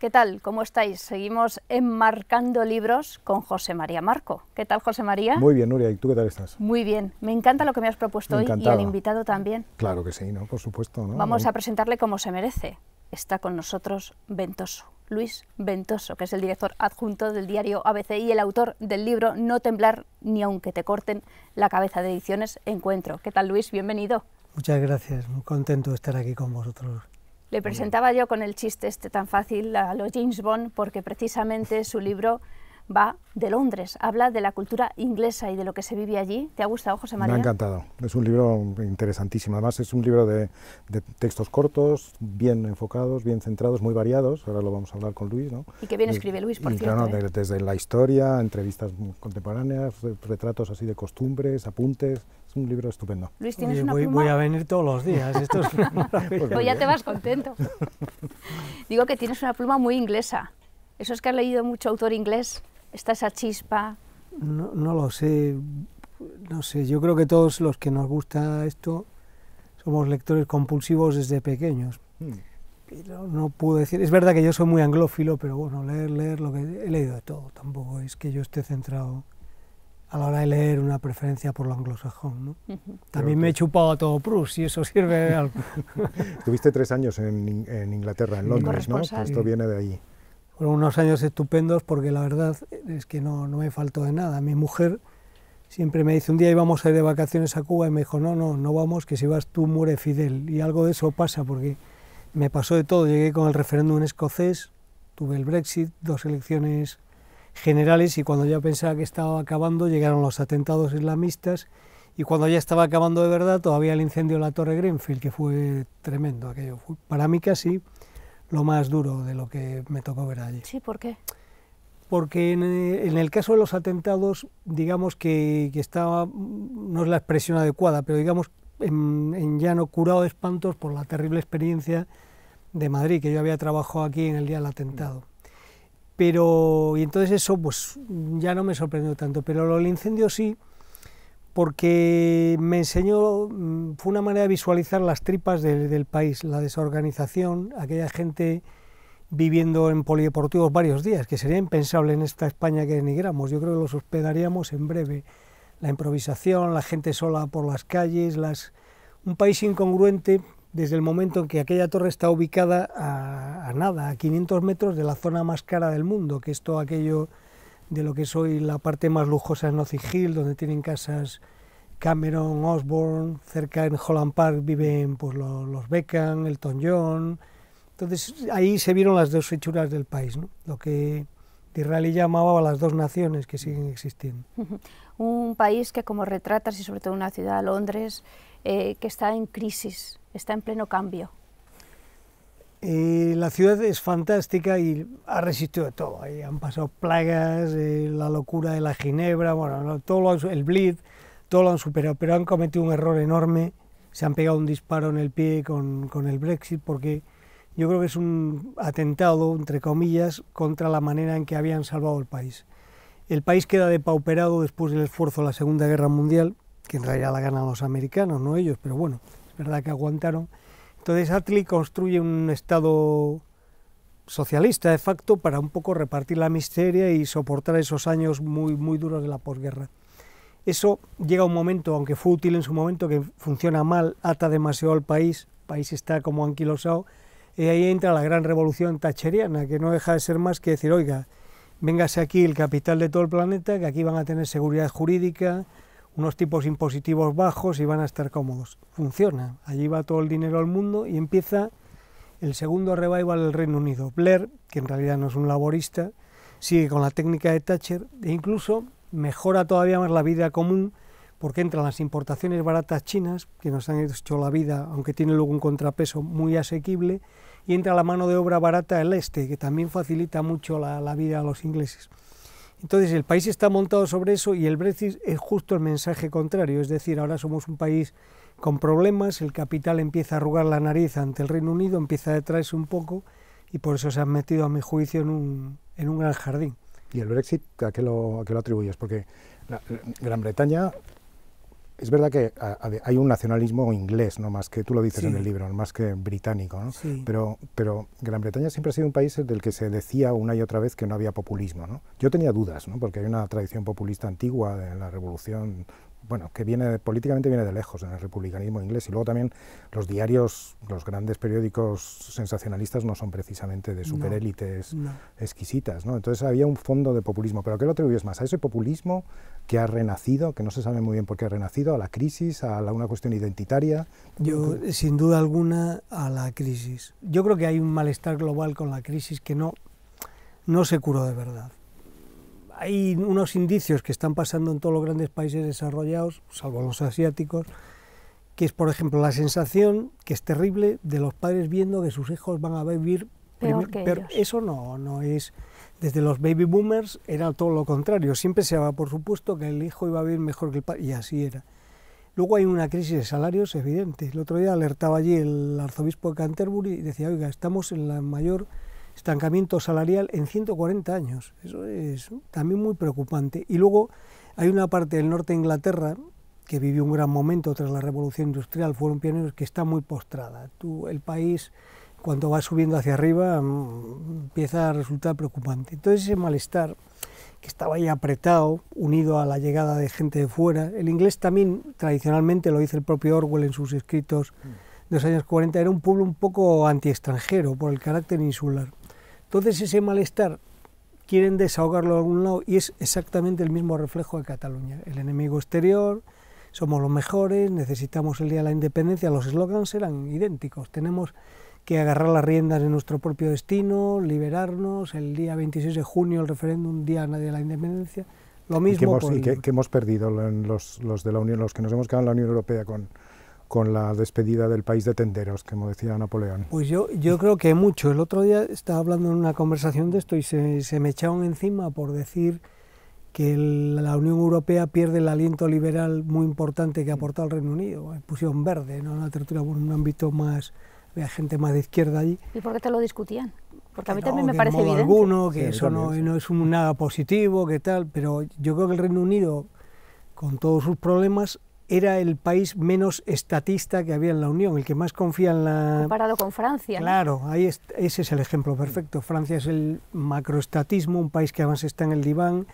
¿Qué tal? ¿Cómo estáis? Seguimos enmarcando libros con José María Marco. ¿Qué tal, José María? Muy bien, Nuria, ¿y tú qué tal estás? Muy bien. Me encanta lo que me has propuesto hoy y al invitado también. Claro que sí, ¿no? Por supuesto, ¿no? Vamos a presentarle como se merece. Está con nosotros Ventoso, Luis Ventoso, que es el director adjunto del diario ABC y el autor del libro No temblar ni aunque te corten la cabeza, de Ediciones Encuentro. ¿Qué tal, Luis? Bienvenido. Muchas gracias, muy contento de estar aquí con vosotros. Le presentaba yo con el chiste tan fácil a los James Bond, porque precisamente su libro va de Londres, habla de la cultura inglesa y de lo que se vive allí. ¿Te ha gustado, José María? Me ha encantado, es un libro interesantísimo, además es un libro de textos cortos, bien enfocados, bien centrados, muy variados, ahora lo vamos a hablar con Luis, ¿no? Y qué bien escribe Luis, por cierto. Claro, desde la historia, entrevistas contemporáneas, retratos así de costumbres, apuntes, es un libro estupendo. Luis, ¿tienes una pluma? Voy a venir todos los días, esto es Pues ya te vas contento. Digo que tienes una pluma muy inglesa, eso es que has leído mucho autor inglés. ¿Está esa chispa? No lo sé, no sé, yo creo que todos los que nos gusta esto somos lectores compulsivos desde pequeños. Pero no puedo decir, es verdad que yo soy muy anglófilo, pero bueno, leer lo que he leído de todo, tampoco es que yo esté centrado a la hora de leer una preferencia por lo anglosajón, ¿no? También me he chupado a todo Proust, si eso sirve de algo. Estuviste 3 años en Inglaterra, en Londres, ¿no? Pues esto viene de ahí. Fueron unos años estupendos porque la verdad es que no me faltó de nada. Mi mujer siempre me dice, un día íbamos a ir de vacaciones a Cuba y me dijo, no vamos, que si vas tú muere Fidel. Y algo de eso pasa porque me pasó de todo. Llegué con el referéndum escocés, tuve el Brexit, 2 elecciones generales y cuando ya pensaba que estaba acabando llegaron los atentados islamistas y cuando ya estaba acabando de verdad todavía el incendio de la Torre Grenfell, que fue tremendo aquello. Fue para mí casi lo más duro de lo que me tocó ver allí. Sí, ¿por qué? Porque en el caso de los atentados, digamos que estaba, no es la expresión adecuada, pero digamos en llano curado de espantos por la terrible experiencia de Madrid, que yo había trabajado aquí en el día del atentado. Pero, y entonces eso pues ya no me sorprendió tanto, pero lo del incendio sí, porque me enseñó, fue una manera de visualizar las tripas del país, la desorganización, aquella gente viviendo en polideportivos varios días, que sería impensable en esta España que emigramos. Yo creo que los hospedaríamos en breve. La improvisación, la gente sola por las calles, un país incongruente desde el momento en que aquella torre está ubicada a 500 metros de la zona más cara del mundo, que es todo aquello de lo que es hoy la parte más lujosa de Notting Hill, donde tienen casas Cameron, Osborne, cerca en Holland Park viven pues, los Beckham, Elton John. Entonces ahí se vieron las dos hechuras del país, ¿no? Lo que Disraeli llamaba las dos naciones que siguen existiendo. Un país que, como retratas, y sobre todo una ciudad, Londres, que está en crisis, está en pleno cambio. La ciudad es fantástica y ha resistido de todo. Ahí han pasado plagas, la locura de la ginebra, bueno, el bleed, todo lo han superado, pero han cometido un error enorme. Se han pegado un disparo en el pie con el Brexit, porque yo creo que es un atentado, entre comillas, contra la manera en que habían salvado el país. El país queda depauperado después del esfuerzo de la Segunda Guerra Mundial, que en realidad la ganan los americanos, no ellos, pero bueno, es verdad que aguantaron. Entonces Attlee construye un Estado socialista de facto para un poco repartir la miseria y soportar esos años muy duros de la posguerra. Eso llega a un momento, aunque fue útil en su momento, que funciona mal, ata demasiado al país, el país está como anquilosado, y ahí entra la gran revolución thatcheriana, que no deja de ser más que decir, oiga, véngase aquí el capital de todo el planeta, que aquí van a tener seguridad jurídica, unos tipos impositivos bajos y van a estar cómodos. Funciona, allí va todo el dinero al mundo y empieza el segundo revival del Reino Unido. Blair, que en realidad no es un laborista, sigue con la técnica de Thatcher e incluso mejora todavía más la vida común porque entran las importaciones baratas chinas, que nos han hecho la vida, aunque tiene luego un contrapeso muy asequible, y entra la mano de obra barata del este, que también facilita mucho la vida a los ingleses. Entonces el país está montado sobre eso y el Brexit es justo el mensaje contrario, es decir, ahora somos un país con problemas, el capital empieza a arrugar la nariz ante el Reino Unido, empieza a detraerse un poco y por eso se han metido, a mi juicio, en un gran jardín. ¿Y el Brexit a qué lo atribuyes? Porque Gran Bretaña es verdad que hay un nacionalismo inglés, ¿no? Más que, tú lo dices Sí. en el libro, más que británico, ¿no? Sí. Pero Gran Bretaña siempre ha sido un país del que se decía una y otra vez que no había populismo, ¿no? Yo tenía dudas, ¿no? Porque hay una tradición populista antigua de la revolución, bueno, que políticamente viene de lejos en el republicanismo inglés, y luego también los diarios, los grandes periódicos sensacionalistas no son precisamente de superélites exquisitas, ¿no? Entonces había un fondo de populismo, pero ¿qué lo atribuyes más? ¿A ese populismo que ha renacido, que no se sabe muy bien por qué ha renacido, a la crisis, a una cuestión identitaria? Yo, sin duda alguna, a la crisis. Yo creo que hay un malestar global con la crisis que no se curó de verdad. Hay unos indicios que están pasando en todos los grandes países desarrollados, salvo los asiáticos, que es, por ejemplo, la sensación, que es terrible, de los padres viendo que sus hijos van a vivir peor que ellos. Eso no es... Desde los baby boomers era todo lo contrario. Siempre se daba por supuesto que el hijo iba a vivir mejor que el padre, y así era. Luego hay una crisis de salarios evidente. El otro día alertaba allí el arzobispo de Canterbury y decía, oiga, estamos en la mayor estancamiento salarial en 140 años. Eso es también muy preocupante. Y luego hay una parte del norte de Inglaterra que vivió un gran momento tras la revolución industrial, fueron pioneros, que está muy postrada. El país, cuando va subiendo hacia arriba, empieza a resultar preocupante. Entonces ese malestar que estaba ahí apretado, unido a la llegada de gente de fuera. El inglés también, tradicionalmente, lo dice el propio Orwell en sus escritos de los años 40, era un pueblo un poco anti-extranjero por el carácter insular. Entonces ese malestar quieren desahogarlo de algún lado y es exactamente el mismo reflejo de Cataluña. El enemigo exterior, somos los mejores, necesitamos el día de la independencia, los eslogans eran idénticos, tenemos que agarrar las riendas de nuestro propio destino, liberarnos, el día 26 de junio el referéndum, día de la independencia, lo mismo. Que hemos perdido los de la Unión, los que nos hemos quedado en la Unión Europea con la despedida del país de tenderos, como decía Napoleón. Pues yo creo que mucho. El otro día estaba hablando en una conversación de esto y se me echaron encima por decir que la Unión Europea pierde el aliento liberal muy importante que ha aportado el Reino Unido. Pusieron verde, ¿no? Una tertulia en un ámbito más, había gente más de izquierda allí. ¿Y por qué te lo discutían? Porque a mí No, también me que parece en modo evidente. alguno, que Sí, eso también, no es nada positivo, que tal, pero yo creo que el Reino Unido, con todos sus problemas, era el país menos estatista que había en la Unión, el que más confía en la... Comparado con Francia. Claro, ese es el ejemplo perfecto. Francia es el macroestatismo, un país que además está en el diván,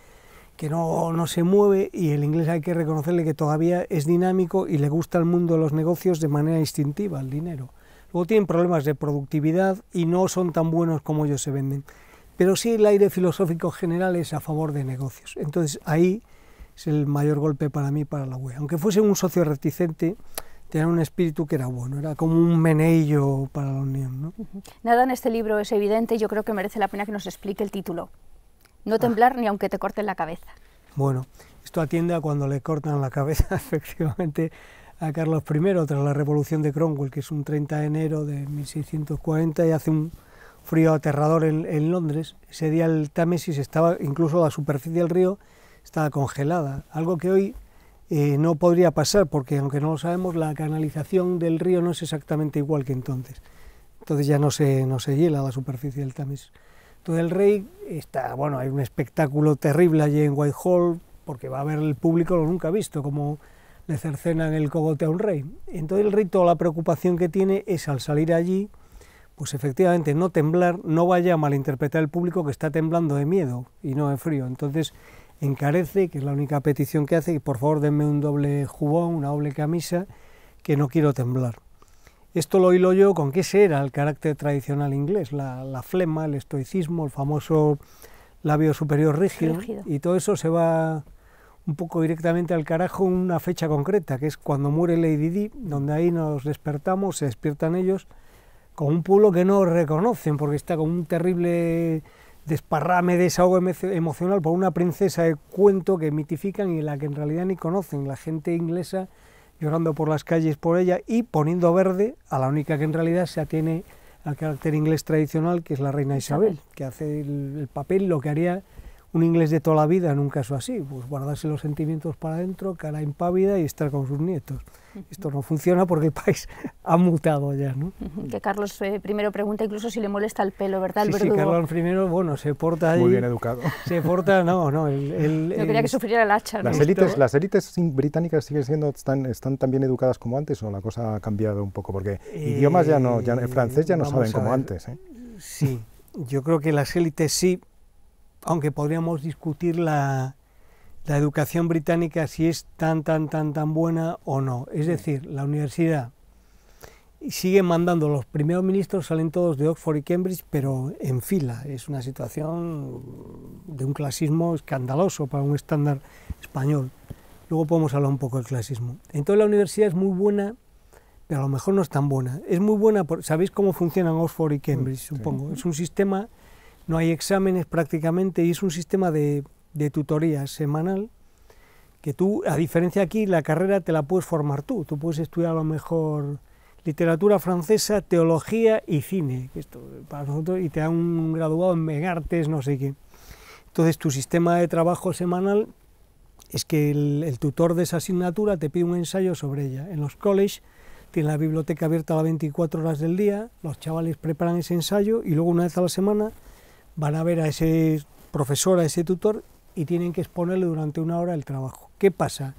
que no se mueve, y el inglés hay que reconocerle que todavía es dinámico y le gusta el mundo de los negocios de manera instintiva, el dinero. Luego tienen problemas de productividad y no son tan buenos como ellos se venden. Pero sí el aire filosófico general es a favor de negocios. Entonces ahí es el mayor golpe para mí, para la UE. Aunque fuese un socio reticente, tenía un espíritu que era bueno, era como un meneillo para la Unión, ¿no? Nada en este libro es evidente y yo creo que merece la pena que nos explique el título. No temblar ni aunque te corten la cabeza. Bueno, esto atiende a cuando le cortan la cabeza, efectivamente, a Carlos I, tras la revolución de Cromwell, que es un 30 de enero de 1640, y hace un frío aterrador en Londres. Ese día el Támesis estaba, incluso la superficie del río, estaba congelada, algo que hoy no podría pasar, porque aunque no lo sabemos, la canalización del río no es exactamente igual que entonces. Entonces ya no se hiela la superficie del Támesis. Entonces el rey está, bueno, hay un espectáculo terrible allí en Whitehall, porque va a ver el público lo nunca visto, como le cercenan el cogote a un rey. Entonces el rey, toda la preocupación que tiene es, al salir allí, pues efectivamente no temblar, no vaya a malinterpretar el público que está temblando de miedo y no de frío. Entonces encarece, que es la única petición que hace, que por favor denme un doble jubón, una doble camisa, que no quiero temblar. Esto lo hilo yo con que ese era el carácter tradicional inglés, la flema, el estoicismo, el famoso labio superior rígido, y todo eso se va un poco directamente al carajo en una fecha concreta, que es cuando muere Lady Di, donde ahí nos despertamos, se despiertan ellos, con un pueblo que no reconocen, porque está con un terrible desparrame, desahogo emocional por una princesa de cuento que mitifican y la que en realidad ni conocen, la gente inglesa llorando por las calles por ella y poniendo verde a la única que en realidad se atiene al carácter inglés tradicional, que es la reina Isabel, que hace el papel, lo que haría un inglés de toda la vida en un caso así, pues guardarse los sentimientos para adentro, cara impávida y estar con sus nietos. Esto no funciona porque el país ha mutado ya, ¿no? Que Carlos I pregunta incluso si le molesta el pelo, ¿verdad? El Sí, verdugo. Carlos I, bueno, se porta ahí... Muy bien educado. Se porta, no, No quería que sufriera el hacha, ¿no? Las élites británicas siguen siendo, están tan bien educadas como antes, o la cosa ha cambiado un poco, porque idiomas ya no, en francés ya no saben como antes, ¿eh? Sí, yo creo que las élites sí, aunque podríamos discutir la educación británica si es tan buena o no. Es decir, la universidad sigue mandando, los primeros ministros salen todos de Oxford y Cambridge, pero en fila. Es una situación de un clasismo escandaloso para un estándar español. Luego podemos hablar un poco del clasismo. Entonces la universidad es muy buena, pero a lo mejor no es tan buena. Es muy buena, ¿sabéis cómo funcionan Oxford y Cambridge? Supongo. Es un sistema, no hay exámenes prácticamente, y es un sistema de tutoría semanal, que tú, a diferencia aquí, la carrera te la puedes formar tú puedes estudiar a lo mejor literatura francesa, teología y cine, esto para nosotros, y te dan un graduado en artes, no sé qué. Entonces tu sistema de trabajo semanal es que el tutor de esa asignatura te pide un ensayo sobre ella. En los colleges tienen la biblioteca abierta a las 24 horas del día, los chavales preparan ese ensayo y luego una vez a la semana van a ver a ese profesor, a ese tutor, y tienen que exponerle durante una hora el trabajo. ¿Qué pasa?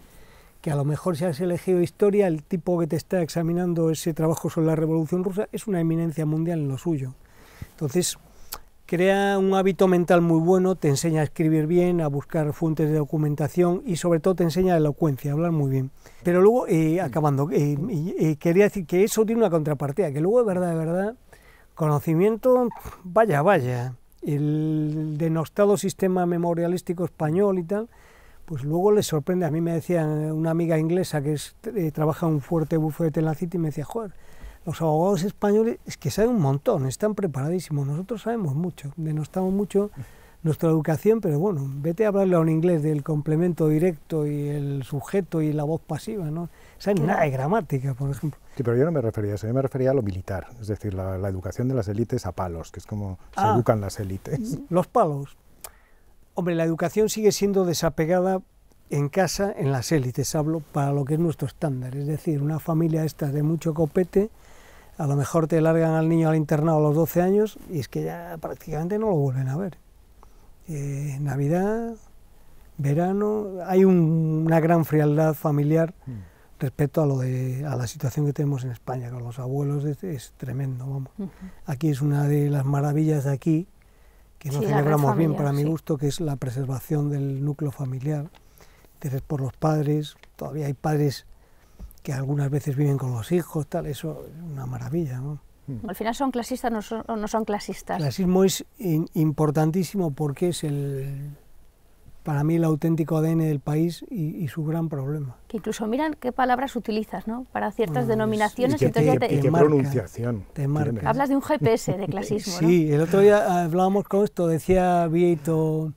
Que a lo mejor si has elegido historia, el tipo que te está examinando ese trabajo sobre la Revolución Rusa es una eminencia mundial en lo suyo. Entonces, crea un hábito mental muy bueno, te enseña a escribir bien, a buscar fuentes de documentación y sobre todo te enseña elocuencia, a hablar muy bien. Pero luego, acabando, quería decir que eso tiene una contrapartida, que luego de verdad, conocimiento, vaya, el denostado sistema memorialístico español y tal, pues luego les sorprende. A mí me decía una amiga inglesa que trabaja en un fuerte bufete en la City y me decía, joder, los abogados españoles es que saben un montón, están preparadísimos, nosotros sabemos mucho, denostamos mucho nuestra educación, pero bueno, vete a hablarle a un inglés del complemento directo y el sujeto y la voz pasiva, ¿no? Saben nada de gramática, por ejemplo. Sí, pero yo no me refería a eso, yo me refería a lo militar, es decir, la educación de las élites a palos, que es como se educan las élites. Los palos. Hombre, la educación sigue siendo desapegada en casa, en las élites, hablo, para lo que es nuestro estándar. Es decir, una familia esta de mucho copete, a lo mejor te largan al niño al internado a los 12 años y es que ya prácticamente no lo vuelven a ver. Navidad, verano, hay una gran frialdad familiar respecto a la situación que tenemos en España con los abuelos, es tremendo, vamos. Aquí es una de las maravillas de aquí, que no celebramos bien para mi gusto, que es la preservación del núcleo familiar, interés por los padres. Todavía hay padres que algunas veces viven con los hijos, tal, eso es una maravilla, ¿no? Al final, ¿son clasistas o no son clasistas? El clasismo es importantísimo porque es para mí el auténtico ADN del país y su gran problema. Que incluso miran qué palabras utilizas, ¿no? Para ciertas denominaciones. ¿Y qué pronunciación? Te marca. Hablas de un GPS de clasismo, ¿no? Sí, el otro día hablábamos con esto, decía Vieito,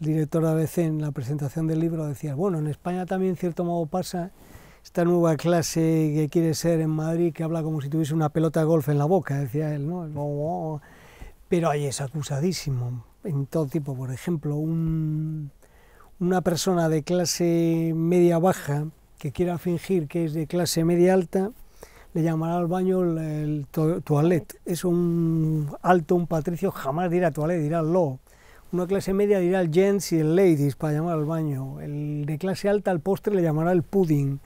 el director de ABC, en la presentación del libro, decía, bueno, en España también en cierto modo pasa esta nueva clase que quiere ser en Madrid, que habla como si tuviese una pelota de golf en la boca, decía él, ¿no? Pero ahí es acusadísimo, en todo tipo. Por ejemplo, una persona de clase media-baja que quiera fingir que es de clase media-alta, le llamará al baño el toilet. Es un alto, un patricio, jamás dirá toilet, dirá lo. Una clase media dirá el gents y el ladies para llamar al baño. El de clase alta al postre le llamará el pudding.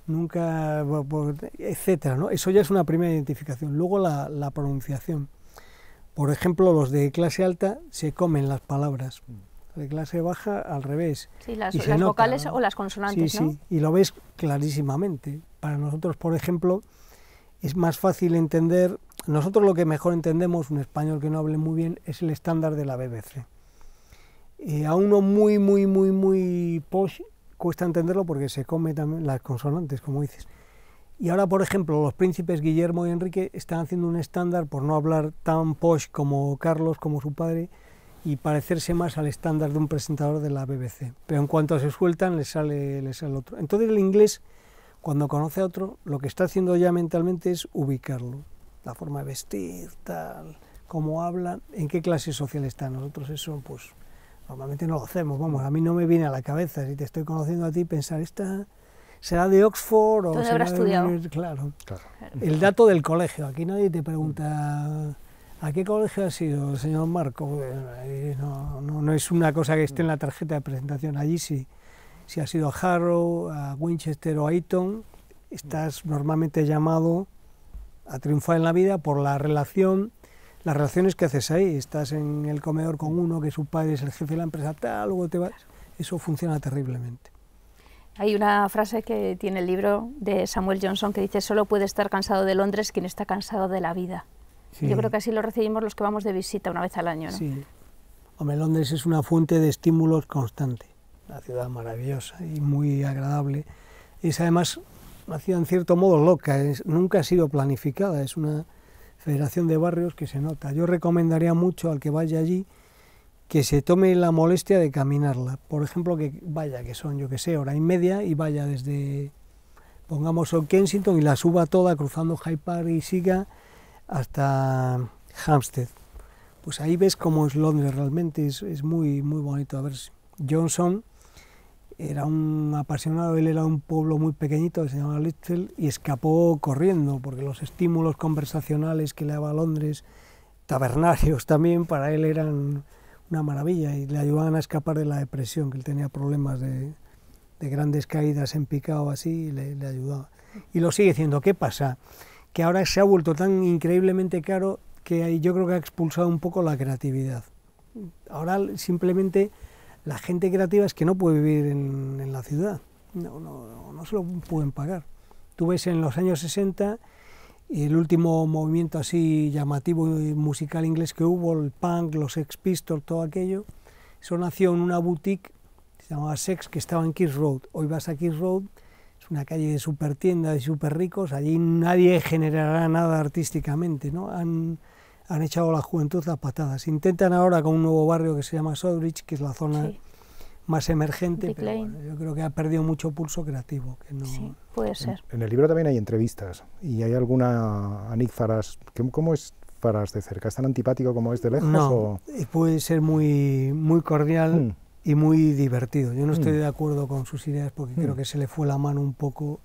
Nunca, etcétera, ¿no? Eso ya es una primera identificación. Luego la pronunciación. Por ejemplo, los de clase alta se comen las palabras. De clase baja, al revés. Sí, las nota, vocales, ¿no? o las consonantes, sí, ¿no? Sí, y lo ves clarísimamente. Para nosotros, por ejemplo, es más fácil entender. Nosotros lo que mejor entendemos, un español que no hable muy bien, es el estándar de la BBC. A uno muy posh cuesta entenderlo porque se come también las consonantes, como dices. Y ahora, por ejemplo, los príncipes Guillermo y Enrique están haciendo un estándar por no hablar tan posh como Carlos, como su padre, y parecerse más al estándar de un presentador de la BBC. Pero en cuanto se sueltan, les sale otro. Entonces el inglés, cuando conoce a otro, lo que está haciendo ya mentalmente es ubicarlo. La forma de vestir, tal, cómo habla, en qué clase social está. Nosotros eso, pues, Normalmente no lo hacemos, vamos, a mí no me viene a la cabeza, si te estoy conociendo a ti, pensar, esta será de Oxford o ¿Dónde será habrá estudiado? Claro. Claro. El dato del colegio, aquí nadie te pregunta, ¿a qué colegio ha sido, señor Marco? No es una cosa que esté en la tarjeta de presentación, allí sí. Si has ido a Harrow, a Winchester o a Eton, estás normalmente llamado a triunfar en la vida por las relaciones que haces ahí. Estás en el comedor con uno que su padre es el jefe de la empresa tal, luego te vas. Eso funciona terriblemente. Hay una frase que tiene el libro de Samuel Johnson que dice: solo puede estar cansado de Londres quien está cansado de la vida. Sí. Yo creo que así lo recibimos los que vamos de visita una vez al año, ¿no? Sí. Hombre, Londres es una fuente de estímulos constante. Una ciudad maravillosa y muy agradable. Es además una ciudad en cierto modo loca, nunca ha sido planificada, es una federación de barrios que se nota. Yo recomendaría mucho al que vaya allí que se tome la molestia de caminarla. Por ejemplo, que vaya, que son, yo que sé, hora y media, y vaya desde, pongamos, Kensington y la suba toda cruzando Hyde Park y siga hasta Hampstead. Pues ahí ves cómo es Londres realmente, es muy, muy bonito a verse. Johnson era un apasionado, él era de un pueblo muy pequeñito que se llamaba Lichfield y escapó corriendo porque los estímulos conversacionales que le daba Londres, tabernarios también, para él eran una maravilla y le ayudaban a escapar de la depresión, que él tenía problemas de grandes caídas en picado así, y le ayudaba. Y lo sigue haciendo. ¿Qué pasa? Que ahora se ha vuelto tan increíblemente caro que yo creo que ha expulsado un poco la creatividad. Ahora simplemente la gente creativa es que no puede vivir en la ciudad, no se lo pueden pagar. Tú ves en los años 60 el último movimiento así llamativo y musical inglés que hubo, el punk, los Sex Pistols, todo aquello, eso nació en una boutique que se llamaba Sex, que estaba en King's Road. Hoy vas a King's Road, es una calle de super tiendas y super ricos, allí nadie generará nada artísticamente, ¿no? Han echado a la juventud a patadas. Intentan ahora con un nuevo barrio que se llama Southbridge, que es la zona más emergente, pero bueno, yo creo que ha perdido mucho pulso creativo. Que no... Sí, puede ser. En el libro también hay entrevistas, y hay alguna a Nick Farage. ¿Cómo es Farage de cerca? ¿Es tan antipático como es de lejos? No, o... puede ser muy, muy cordial y muy divertido. Yo no estoy de acuerdo con sus ideas porque creo que se le fue la mano un poco...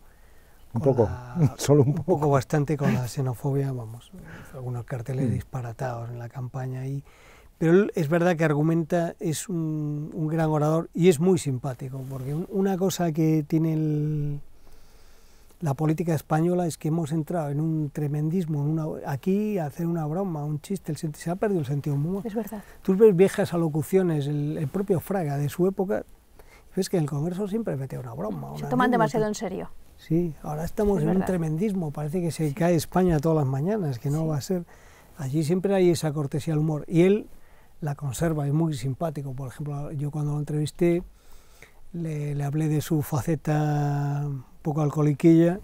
Solo un poco. Bastante con la xenofobia, vamos, algunos carteles disparatados en la campaña ahí, pero él es verdad que argumenta, es un gran orador y es muy simpático, porque una cosa que tiene la política española es que hemos entrado en un tremendismo, aquí hacer una broma, un chiste, se ha perdido el sentido del humor. Es verdad. Tú ves viejas alocuciones, el propio Fraga de su época, ves que en el Congreso siempre metía una broma. Se toman demasiado en serio. Sí, ahora estamos en un tremendismo, parece que se cae España todas las mañanas, que no va a ser. Allí siempre hay esa cortesía al humor, y él la conserva, es muy simpático. Por ejemplo, yo cuando lo entrevisté le hablé de su faceta un poco alcoholiquilla,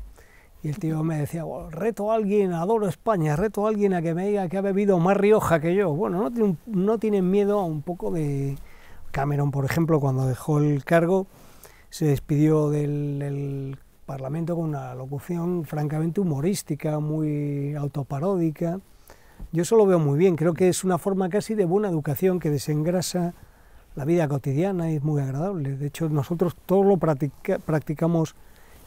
y el tío me decía, bueno, reto a alguien, adoro España, reto a alguien a que me diga que ha bebido más Rioja que yo. Bueno, no tienen miedo a un poco de... Cameron, por ejemplo, cuando dejó el cargo, se despidió del Parlamento con una locución francamente humorística, muy autoparódica. Yo eso lo veo muy bien, creo que es una forma casi de buena educación que desengrasa la vida cotidiana y es muy agradable. De hecho, nosotros todos lo practicamos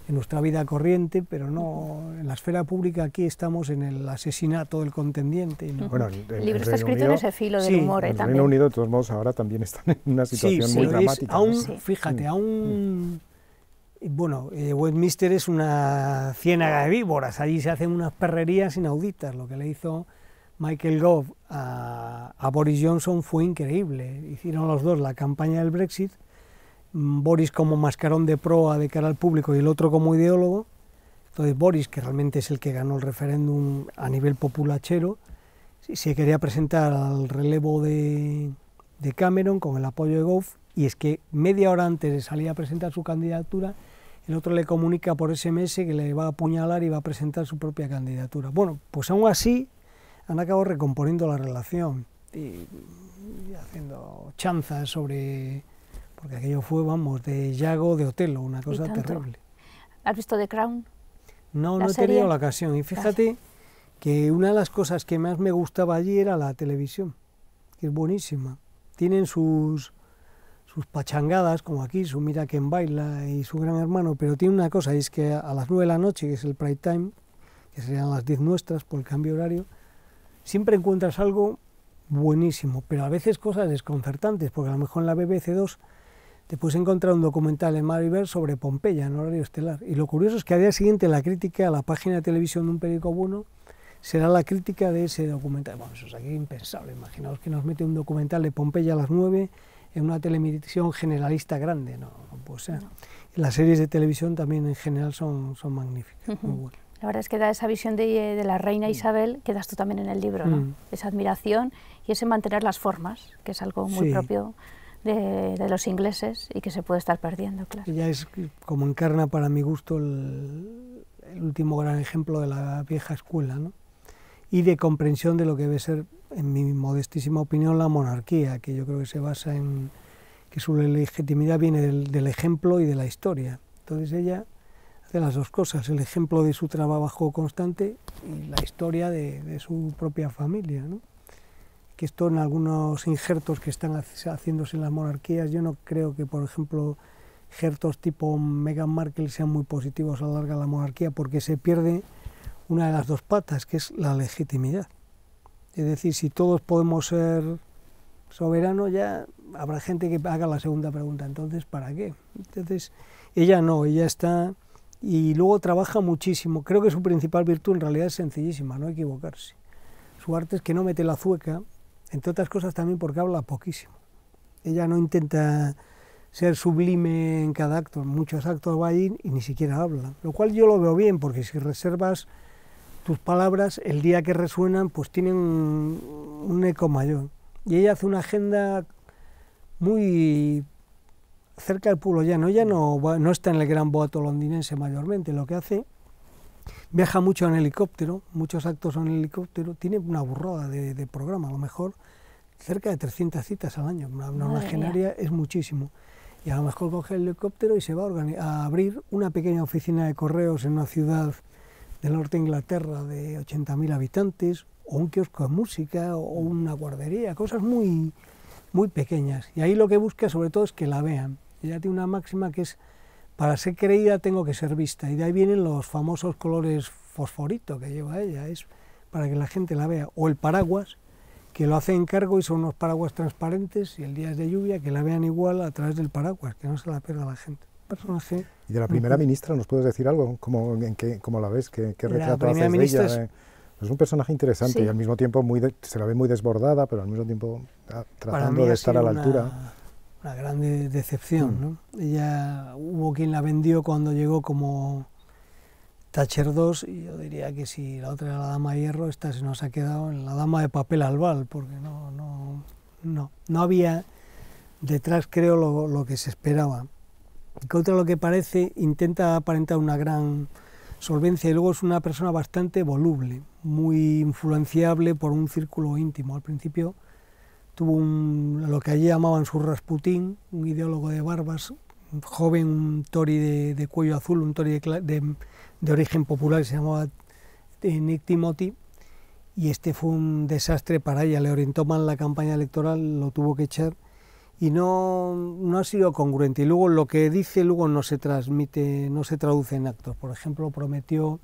en nuestra vida corriente, pero no en la esfera pública. Aquí estamos en el asesinato del contendiente. ¿No? Bueno, el libro está escrito en ese filo del humor. En el Reino Unido, de todos modos, ahora también están en una situación muy dramática. Fíjate, aún... Bueno, Westminster es una ciénaga de víboras, allí se hacen unas perrerías inauditas. Lo que le hizo Michael Gove a Boris Johnson fue increíble. Hicieron los dos la campaña del Brexit, Boris como mascarón de proa de cara al público y el otro como ideólogo. Entonces Boris, que realmente es el que ganó el referéndum a nivel populachero, se quería presentar al relevo de Cameron con el apoyo de Gove, y es que media hora antes de salir a presentar su candidatura, el otro le comunica por SMS que le va a apuñalar y va a presentar su propia candidatura. Bueno, pues aún así han acabado recomponiendo la relación y haciendo chanzas sobre... porque aquello fue, vamos, de Yago, de Otelo, una cosa terrible. ¿Has visto The Crown? No he tenido la ocasión, y fíjate que una de las cosas que más me gustaba allí era la televisión, que es buenísima. Tienen sus sus pachangadas, como aquí, su Mira quién baila y su Gran Hermano, pero tiene una cosa, y es que a las 9 de la noche, que es el prime time, que serían las 10 nuestras por el cambio horario, siempre encuentras algo buenísimo, pero a veces cosas desconcertantes, porque a lo mejor en la BBC2 te puedes encontrar un documental en Mar sobre Pompeya, en horario estelar. Y lo curioso es que al día siguiente la crítica a la página de televisión de un periódico bueno será la crítica de ese documental. Bueno, eso es aquí impensable. Imaginaos que nos mete un documental de Pompeya a las 9 en una televisión generalista grande. No puede ser. Las series de televisión también en general son magníficas, muy buenas. La verdad es que da esa visión de la reina Isabel que das tú también en el libro, ¿no? Esa admiración y ese mantener las formas, que es algo muy propio de los ingleses y que se puede estar perdiendo, claro. Ella es, como encarna para mi gusto, el último gran ejemplo de la vieja escuela, ¿no? Y de comprensión de lo que debe ser, en mi modestísima opinión, la monarquía, que yo creo que se basa en que su legitimidad viene del ejemplo y de la historia. Entonces ella hace las dos cosas, el ejemplo de su trabajo constante y la historia de su propia familia, ¿no? Que esto en algunos injertos que están haciéndose en las monarquías, yo no creo que, por ejemplo, injertos tipo Meghan Markle sean muy positivos a la larga de la monarquía, porque se pierde una de las dos patas, que es la legitimidad. Es decir, si todos podemos ser soberanos, ya habrá gente que haga la segunda pregunta, entonces, ¿para qué? Entonces, ella no, ella está... Y luego trabaja muchísimo. Creo que su principal virtud en realidad es sencillísima, no equivocarse. Su arte es que no mete la zueca, entre otras cosas también porque habla poquísimo. Ella no intenta ser sublime en cada acto, en muchos actos va ahí y ni siquiera habla, lo cual yo lo veo bien, porque si reservas tus palabras, el día que resuenan, pues tienen un eco mayor. Y ella hace una agenda muy cerca del pueblo llano. Ella no está en el gran boato londinense mayormente, lo que hace, viaja mucho en helicóptero, muchos actos son en helicóptero, tiene una burrada de programa, a lo mejor cerca de 300 citas al año, una imagenaria es muchísimo. Y a lo mejor coge el helicóptero y se va a abrir una pequeña oficina de correos en una ciudad del norte de Inglaterra de 80.000 habitantes, o un kiosco de música, o una guardería, cosas muy, muy pequeñas. Y ahí lo que busca sobre todo es que la vean. Ella tiene una máxima que es: para ser creída tengo que ser vista, y de ahí vienen los famosos colores fosforito que lleva ella, es para que la gente la vea, o el paraguas, que lo hace en encargo y son unos paraguas transparentes, y el día es de lluvia, que la vean igual a través del paraguas, que no se la pierda la gente. Personaje. ¿Y de la primera ministra nos puedes decir algo? ¿Cómo la ves? ¿Qué retrato haces de ella? Es un personaje interesante y al mismo tiempo se la ve muy desbordada, pero al mismo tiempo tratando de estar a la altura. Una gran decepción, ¿no? Ella, hubo quien la vendió cuando llegó como Thatcher 2, y yo diría que si la otra era la dama de hierro, esta se nos ha quedado en la dama de papel albal, porque no había detrás, creo, lo que se esperaba. Contra lo que parece, intenta aparentar una gran solvencia, y luego es una persona bastante voluble, muy influenciable por un círculo íntimo. Al principio tuvo lo que allí llamaban su Rasputín, un ideólogo de barbas, un joven, un Tory de cuello azul, un Tory de origen popular, se llamaba Nick Timothy, y este fue un desastre para ella. Le orientó mal la campaña electoral, lo tuvo que echar, y no ha sido congruente. Y luego lo que dice luego no se transmite, no se traduce en actos. Por ejemplo, prometió: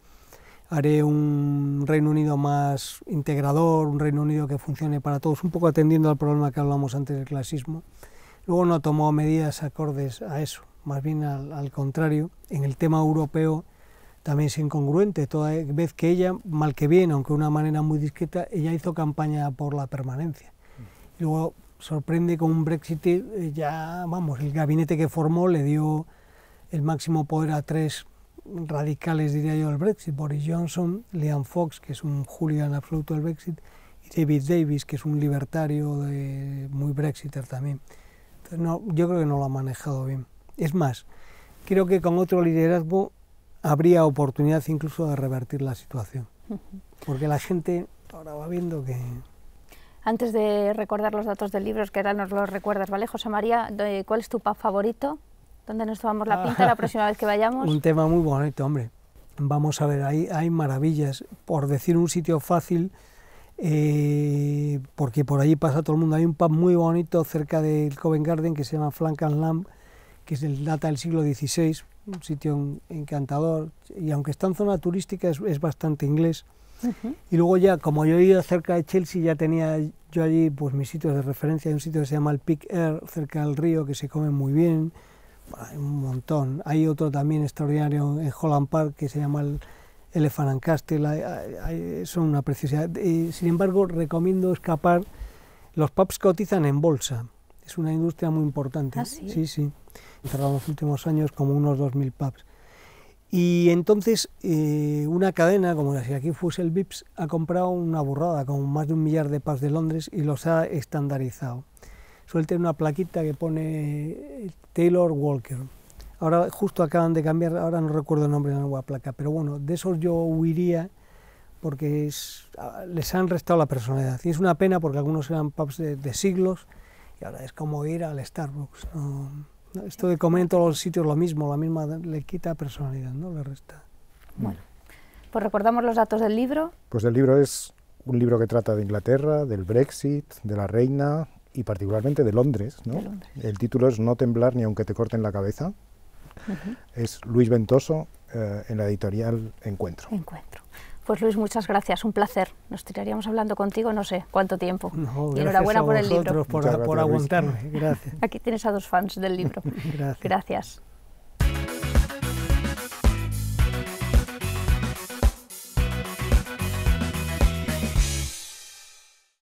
haré un Reino Unido más integrador, un Reino Unido que funcione para todos, un poco atendiendo al problema que hablamos antes del clasismo. Luego no tomó medidas acordes a eso, más bien al contrario. En el tema europeo también es incongruente, toda vez que ella, mal que bien, aunque de una manera muy discreta, ella hizo campaña por la permanencia. Y luego sorprende con un Brexit, el gabinete que formó le dio el máximo poder a tres radicales, diría yo, del Brexit: Boris Johnson, Liam Fox, que es un hooligan absoluto del Brexit, y David Davis, que es un libertario muy brexiter también. Entonces, yo creo que no lo ha manejado bien. Es más, creo que con otro liderazgo habría oportunidad incluso de revertir la situación, porque la gente ahora va viendo que... Antes de recordar los datos del libro, que ahora nos los recuerdas, ¿vale, José María? ¿Cuál es tu pub favorito? ¿Dónde nos tomamos la pinta la próxima vez que vayamos? Un tema muy bonito, hombre. Vamos a ver, hay maravillas. Por decir un sitio fácil, porque por allí pasa todo el mundo. Hay un pub muy bonito cerca del Covent Garden que se llama Flank and Lamb, que data del siglo XVI, un sitio encantador, y aunque está en zona turística es bastante inglés. Y luego ya, como yo he ido cerca de Chelsea, ya tenía yo allí pues mis sitios de referencia. Hay un sitio que se llama el Pig Air, cerca del río, que se come muy bien. Bueno, hay un montón. Hay otro también extraordinario en Holland Park que se llama el Elephant and Castle. Son una preciosidad. Sin embargo, recomiendo escapar. Los pubs cotizan en bolsa. Es una industria muy importante. ¿Ah, sí? Sí, sí. Han cerrado en los últimos años como unos 2000 pubs. Y entonces una cadena, como si aquí fuese el Vips, ha comprado una burrada, como más de 1 millar de pubs de Londres, y los ha estandarizado. Suele tener una plaquita que pone Taylor Walker. Ahora justo acaban de cambiar, ahora no recuerdo el nombre de la nueva placa, pero bueno, de esos yo huiría porque les han restado la personalidad. Y es una pena porque algunos eran pubs de siglos y ahora es como ir al Starbucks. Esto de comer en todos los sitios lo mismo, la misma, le quita personalidad, ¿no? Le resta. Bueno, pues recordamos los datos del libro. Pues el libro es un libro que trata de Inglaterra, del Brexit, de la reina y particularmente de Londres, ¿no? De Londres. El título es No temblar ni aunque te corten la cabeza. Es Luis Ventoso, en la editorial Encuentro. Encuentro. Pues Luis, muchas gracias, un placer. Nos tiraríamos hablando contigo no sé cuánto tiempo. No, y enhorabuena por el libro. Por aguantarme, gracias. Aquí tienes a 2 fans del libro. Gracias. Gracias.